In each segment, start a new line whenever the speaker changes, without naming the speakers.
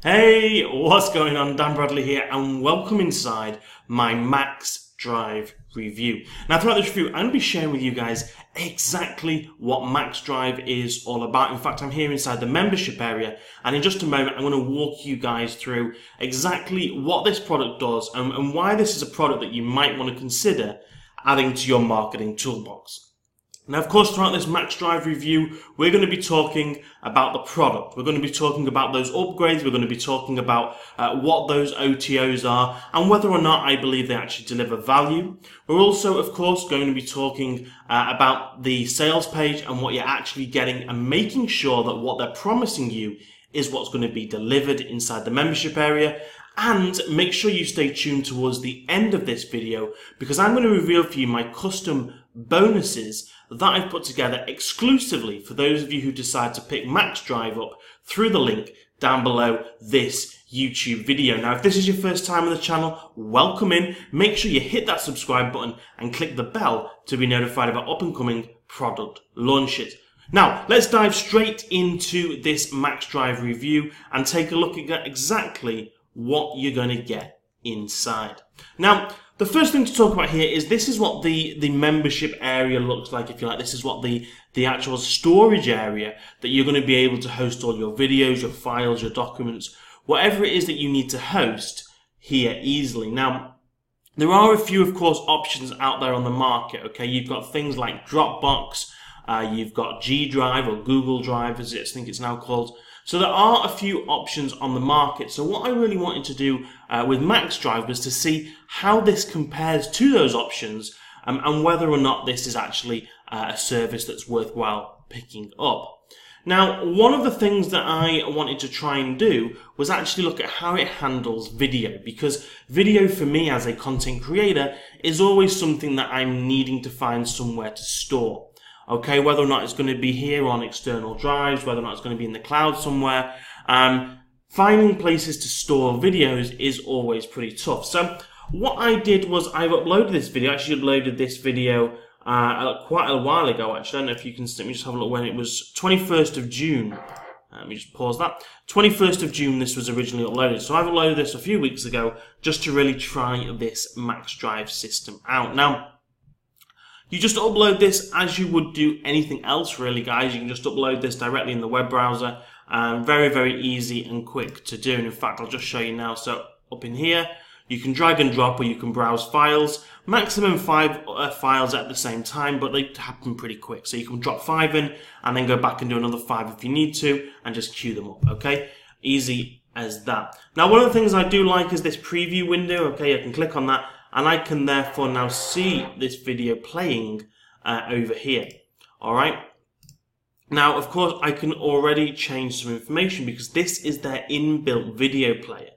Hey, what's going on? Dan Bradley here, and welcome inside my MaxDrive review. Now, throughout this review, I'm going to be sharing with you guys exactly what MaxDrive is all about. In fact, I'm here inside the membership area, and in just a moment, I'm going to walk you guys through exactly what this product does and why this is a product that you might want to consider adding to your marketing toolbox. Now, of course, throughout this MaxDrive review, we're going to be talking about the product. We're going to be talking about those upgrades. We're going to be talking about what those OTOs are and whether or not I believe they actually deliver value. We're also, of course, going to be talking about the sales page and what you're actually getting and making sure that what they're promising you is what's going to be delivered inside the membership area. And make sure you stay tuned towards the end of this video because I'm going to reveal for you my custom bonuses that I've put together exclusively for those of you who decide to pick MaxDrive up through the link down below this YouTube video. Now, if this is your first time on the channel, welcome in. Make sure you hit that subscribe button and click the bell to be notified about up and coming product launches. Now, let's dive straight into this MaxDrive review and take a look at exactly what you're going to get inside. Now, the first thing to talk about here is this is what the membership area looks like, if you like. This is what the actual storage area that you're going to be able to host all your videos, your files, your documents, whatever it is that you need to host here easily. Now, there are a few, of course, options out there on the market, okay? You've got things like Dropbox, you've got G Drive or Google Drive, as I think it's now called. So there are a few options on the market. So what I really wanted to do with MaxDrive was to see how this compares to those options and whether or not this is actually a service that's worthwhile picking up. Now, one of the things that I wanted to try and do was actually look at how it handles video, because video for me as a content creator is always something that I'm needing to find somewhere to store. Okay, whether or not it's going to be here on external drives, whether or not it's going to be in the cloud somewhere, finding places to store videos is always pretty tough. So what I did was I've uploaded this video. I actually uploaded this video quite a while ago, actually. I don't know if you can, let me just have a look when it was 21st of June. Let me just pause that. 21st of June this was originally uploaded. So I've uploaded this a few weeks ago just to really try this MaxDrive system out. Now, you just upload this as you would do anything else, really, guys. You can just upload this directly in the web browser. Very, very easy and quick to do. And in fact, I'll just show you now. So up in here, you can drag and drop or you can browse files. Maximum 5 files at the same time, but they happen pretty quick. So you can drop 5 in and then go back and do another 5 if you need to and just queue them up, okay? Easy as that. Now, one of the things I do like is this preview window, okay? I can click on that. And I can therefore now see this video playing over here. All right. Now, of course, I can already change some information because this is their inbuilt video player.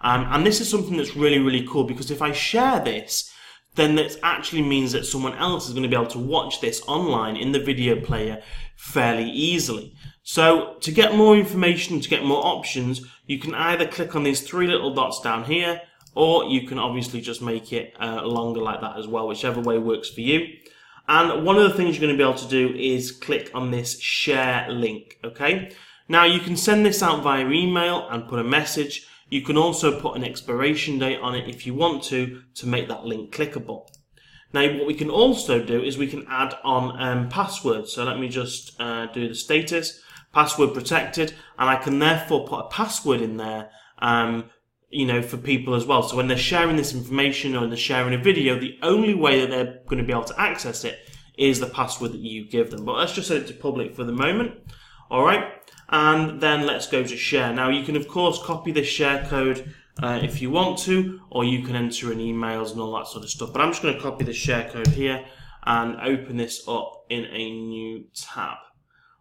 And this is something that's really, really cool because if I share this, then that actually means that someone else is going to be able to watch this online in the video player fairly easily. So to get more information, to get more options, you can either click on these 3 little dots down here, or you can obviously just make it longer like that as well, whichever way works for you. And one of the things you're going to be able to do is click on this share link, okay? Now, you can send this out via email and put a message. You can also put an expiration date on it if you want to make that link clickable. Now, what we can also do is we can add on passwords. So let me just do the status, password protected, and I can therefore put a password in there you know, for people as well. So when they're sharing this information or they're sharing a video, the only way that they're going to be able to access it is the password that you give them. But let's just set it to public for the moment. All right. And then let's go to share. Now, you can, of course, copy the share code if you want to, or you can enter in emails and all that sort of stuff. But I'm just going to copy the share code here and open this up in a new tab.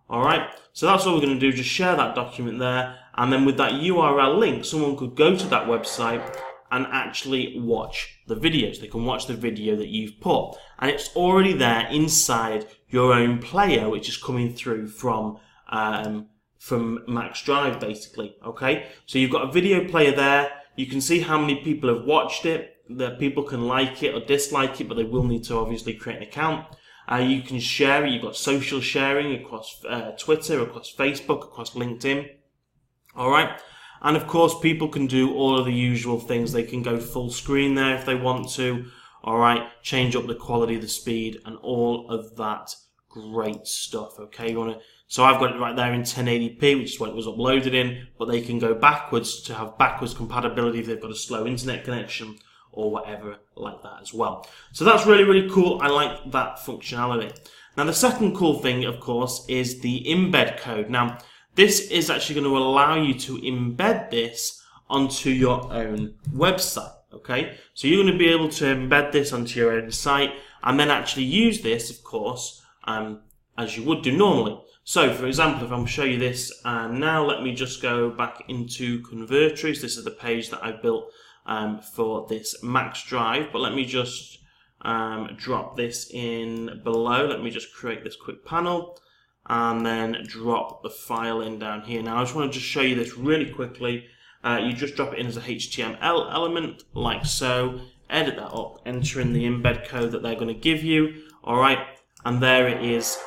All right. So that's what we're going to do. Just share that document there. And then with that URL link, someone could go to that website and actually watch the videos. They can watch the video that you've put. And it's already there inside your own player, which is coming through from MaxDrive, basically. Okay? So you've got a video player there. You can see how many people have watched it. The people can like it or dislike it, but they will need to obviously create an account. You can share it. You've got social sharing across Twitter, across Facebook, across LinkedIn. All right. And of course, people can do all of the usual things. They can go full screen there if they want to. All right, change up the quality, the speed, and all of that great stuff. Okay, so I've got it right there in 1080p, which is what it was uploaded in, but they can go backwards to have backwards compatibility if they've got a slow internet connection or whatever like that as well. So that's really, really cool. I like that functionality. Now, the second cool thing, of course, is the embed code. Now, this is actually going to allow you to embed this onto your own website. Okay, so you're going to be able to embed this onto your own site and then actually use this, of course, as you would do normally. So, for example, if I'm show you this now, let me just go back into Converters. This is the page that I built for this MaxDrive, but let me just drop this in below. Let me just create this quick panel and then drop the file in down here. Now, I just want to just show you this really quickly. You just drop it in as a HTML element, like so, edit that up, enter in the embed code that they're going to give you, alright, and there it is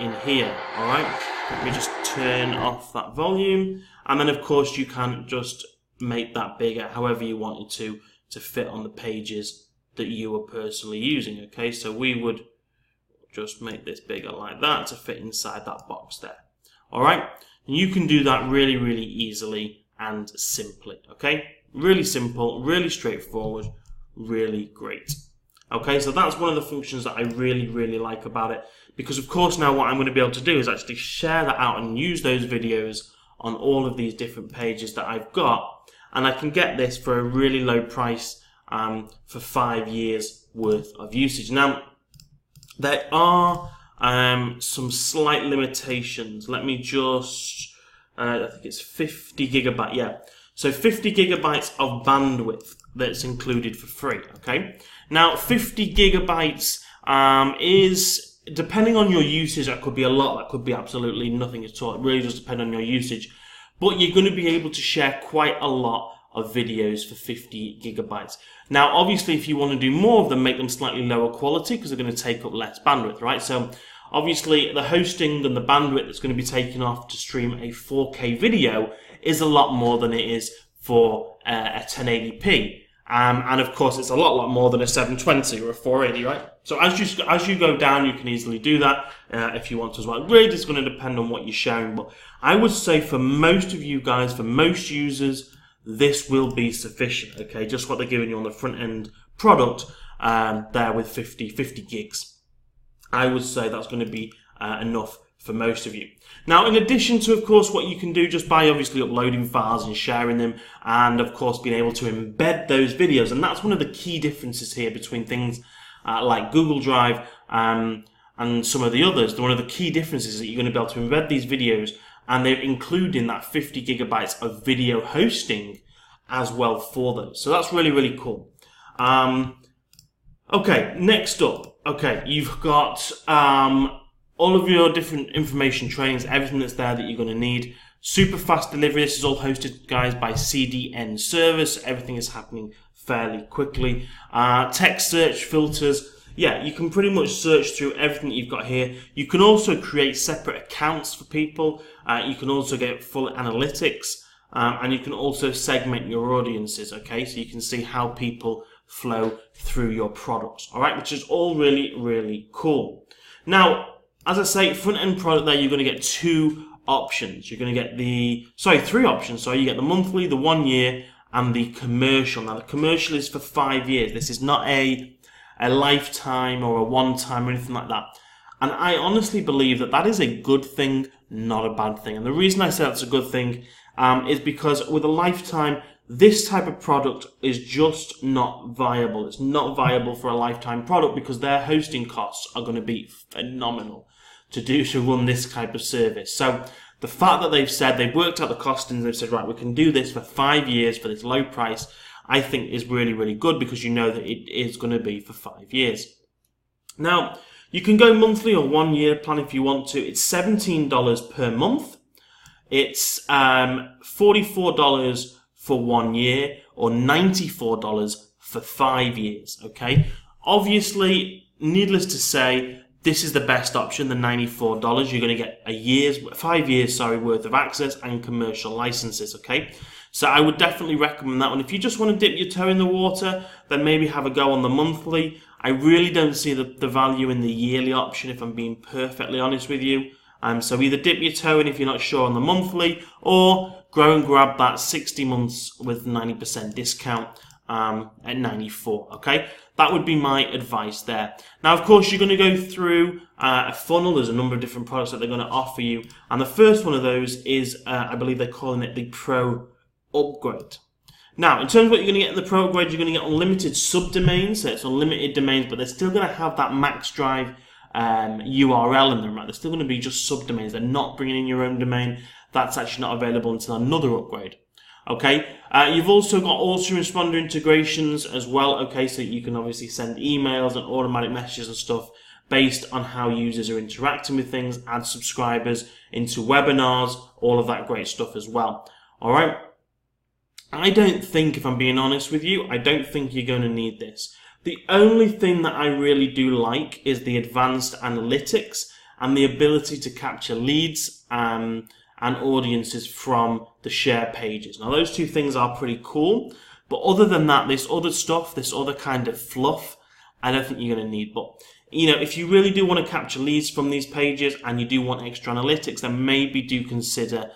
in here, alright. Let me just turn off that volume, and then of course you can just make that bigger however you wanted to fit on the pages that you were personally using, okay. So we would just make this bigger like that to fit inside that box there, alright. And you can do that really, really easily and simply, okay? Really simple, really straightforward, really great. Okay, so that's one of the functions that I really, really like about it, because of course now what I'm going to be able to do is actually share that out and use those videos on all of these different pages that I've got, and I can get this for a really low price for 5 years worth of usage. Now, there are some slight limitations. Let me just I think it's 50 gigabyte, yeah. So 50 gigabytes of bandwidth that's included for free, okay? Now, 50 gigabytes is, depending on your usage, that could be a lot, that could be absolutely nothing at all. It really does depend on your usage. But you're going to be able to share quite a lot of videos for 50 gigabytes. Now, obviously, if you want to do more of them, make them slightly lower quality because they're going to take up less bandwidth, right? So, obviously, the hosting and the bandwidth that's going to be taken off to stream a 4K video is a lot more than it is for a 1080p. And of course, it's a lot more than a 720 or a 480, right? So as you go down, you can easily do that if you want to as well. It really is going to depend on what you're sharing. But I would say for most of you guys, for most users, this will be sufficient, okay? Just what they're giving you on the front end product there with 50 gigs. I would say that's going to be enough for most of you. Now, in addition to, of course, what you can do just by obviously uploading files and sharing them, and of course being able to embed those videos, and that's one of the key differences here between things like Google Drive and some of the others. One of the key differences is that you're going to be able to embed these videos, and they're including that 50 gigabytes of video hosting as well for those. So that's really, really cool. Okay, next up. Okay, you've got all of your different information trainings, everything that's there that you're going to need. Super fast delivery. This is all hosted, guys, by CDN servers. Everything is happening fairly quickly. Text search filters. Yeah, you can pretty much search through everything that you've got here. You can also create separate accounts for people. You can also get full analytics. And you can also segment your audiences, okay? So you can see how people flow through your products, all right? Which is all really, really cool. Now, as I say, front-end product there, you're going to get two options. You're going to get three options. So you get the monthly, the 1 year, and the commercial. Now, the commercial is for 5 years. This is not a lifetime or a one-time or anything like that. And I honestly believe that that is a good thing, not a bad thing. And the reason I say that's a good thing is because with a lifetime, this type of product is just not viable. It's not viable for a lifetime product because their hosting costs are going to be phenomenal to run this type of service. So the fact that they've worked out the costings, they've said, right, we can do this for 5 years for this low price, I think is really, really good because you know that it is going to be for 5 years. Now, you can go monthly or 1 year plan if you want to. It's $17 per month. It's $44 for 1 year or $94 for 5 years, okay? Obviously, needless to say, this is the best option, the $94. You're going to get 5 years worth of access and commercial licenses, okay? So I would definitely recommend that one. If you just want to dip your toe in the water, then maybe have a go on the monthly. I really don't see the value in the yearly option, if I'm being perfectly honest with you. So either dip your toe in if you're not sure on the monthly, or go and grab that 60 months with 90% discount at 94. Okay, that would be my advice there. Now, of course, you're going to go through a funnel. There's a number of different products that they're going to offer you, and the first one of those is, I believe they're calling it the Pro Upgrade. Now, in terms of what you're going to get in the Pro Upgrade, you're going to get unlimited subdomains, so it's unlimited domains, but they're still going to have that MaxDrive URL in them, right? They're still going to be just subdomains. They're not bringing in your own domain. That's actually not available until another upgrade. Okay, you've also got autoresponder integrations as well. Okay, so you can obviously send emails and automatic messages and stuff based on how users are interacting with things, add subscribers into webinars, all of that great stuff as well. All right. I don't think, if I'm being honest with you, I don't think you're going to need this. The only thing that I really do like is the advanced analytics and the ability to capture leads and audiences from the share pages. Now, those two things are pretty cool, but other than that, this other stuff, this other kind of fluff, I don't think you're going to need. But, you know, if you really do want to capture leads from these pages and you do want extra analytics, then maybe do consider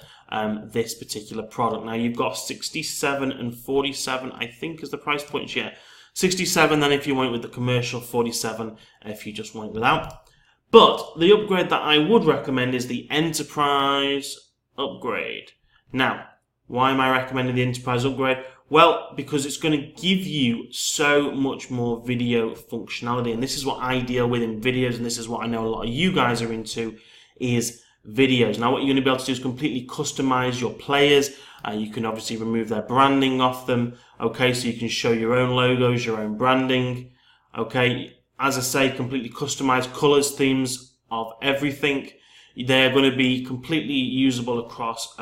this particular product. Now, you've got 67 and 47, I think, is the price points. Yeah, 67 then if you want it with the commercial, 47 if you just want it without. But the upgrade that I would recommend is the Enterprise Upgrade. Now, why am I recommending the Enterprise Upgrade? Well, because it's going to give you so much more video functionality, and this is what I deal with in videos, and this is what I know a lot of you guys are into, is videos. Now, what you're going to be able to do is completely customize your players. You can obviously remove their branding off them. Okay, so you can show your own logos, your own branding. Okay, as I say, completely customized colors, themes of everything. They're going to be completely usable across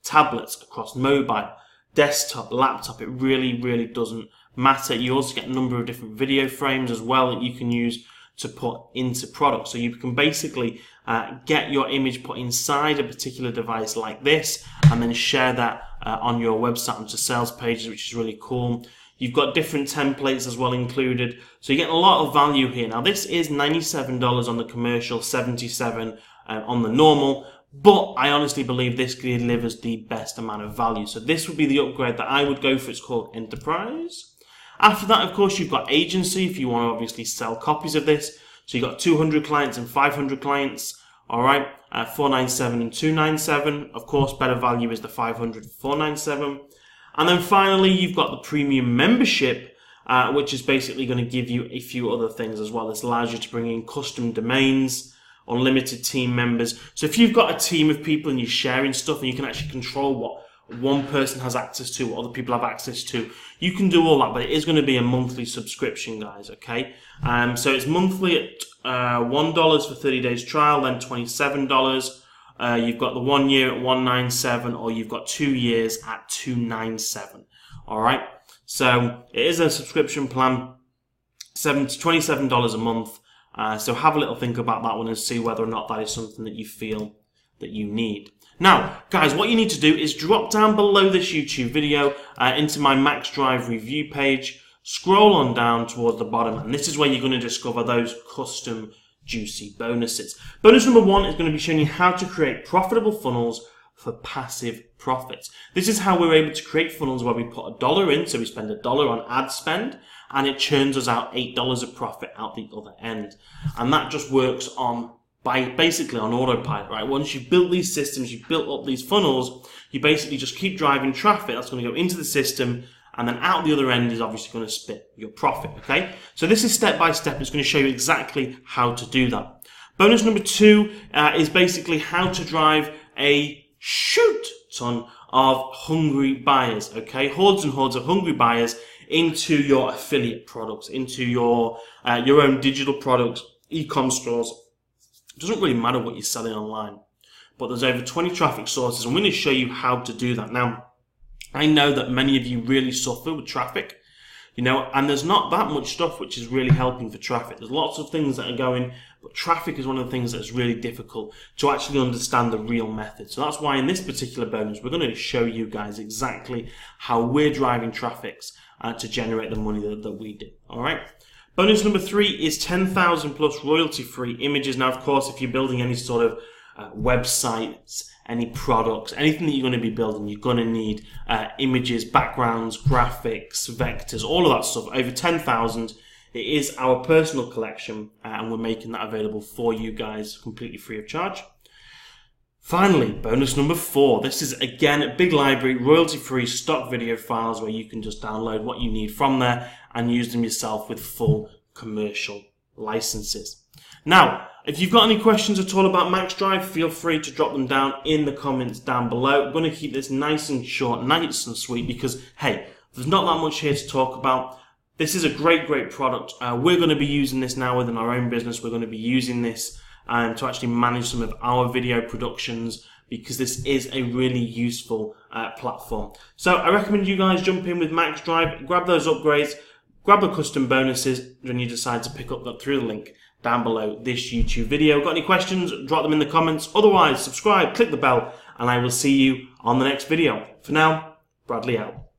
tablets, across mobile, desktop, laptop. It really, really doesn't matter. You also get a number of different video frames as well that you can use to put into products. So you can basically get your image put inside a particular device like this and then share that on your website onto sales pages, which is really cool. You've got different templates as well included. So you get a lot of value here. Now, this is $97 on the commercial, $77 on the normal, but I honestly believe this delivers the best amount of value. So this would be the upgrade that I would go for. It's called Enterprise. After that, of course, you've got Agency if you want to obviously sell copies of this. So you've got 200 clients and 500 clients. All right, 497 and 297. Of course, better value is the 500 497. And then finally, you've got the Premium Membership, which is basically going to give you a few other things as well. This allows you to bring in custom domains, unlimited team members. So if you've got a team of people and you're sharing stuff and you can actually control what one person has access to, what other people have access to, you can do all that, but it is going to be a monthly subscription, guys, okay? So it's monthly at $1 for 30 days trial, then $27. You've got the 1 year at $197, or you've got 2 years at $297. All right. So it is a subscription plan, $27 a month. So have a little think about that one and see whether or not that is something that you feel that you need. Now, guys, what you need to do is drop down below this YouTube video into my MaxDrive review page. Scroll on down towards the bottom, and this is where you're going to discover those custom juicy bonuses. Bonus number 1 is going to be showing you how to create profitable funnels for passive profits. This is how we're able to create funnels where we put $1 in, so we spend $1 on ad spend, and it churns us out $8 of profit out the other end. And that just works on basically on autopilot, right? Once you've built these systems, you've built up these funnels, you basically just keep driving traffic. That's going to go into the system, and then out the other end is obviously going to spit your profit, okay? So this is step by step. It's going to show you exactly how to do that. Bonus number 2 is basically how to drive a shoot ton of hungry buyers, okay? Hordes and hordes of hungry buyers into your affiliate products, into your own digital products, e-com stores. It doesn't really matter what you're selling online, but there's over 20 traffic sources. I'm going to show you how to do that. Now, I know that many of you really suffer with traffic. You know, and there's not that much stuff which is really helping for traffic. There's lots of things that are going, but traffic is one of the things that's really difficult to actually understand the real method. So that's why in this particular bonus, we're going to show you guys exactly how we're driving traffic to generate the money that we do. All right. Bonus number 3 is 10,000 plus royalty-free images. Now, of course, if you're building any sort of websites, any products, anything that you're going to be building, you're going to need images, backgrounds, graphics, vectors, all of that stuff. Over 10,000. It is our personal collection, and we're making that available for you guys completely free of charge. Finally, bonus number 4. This is, again, a big library, royalty-free stock video files where you can just download what you need from there and use them yourself with full commercial licenses. Now, if you've got any questions at all about MaxDrive, feel free to drop them down in the comments down below. I'm going to keep this nice and short, nice and sweet because, hey, there's not that much here to talk about. This is a great product. We're going to be using this now within our own business. We're going to be using this to actually manage some of our video productions because this is a really useful platform. So I recommend you guys jump in with MaxDrive, grab those upgrades, grab the custom bonuses when you decide to pick up that through the link down below this YouTube video. Got any questions? Drop them in the comments. Otherwise, subscribe, click the bell, and I will see you on the next video. For now, Bradley out.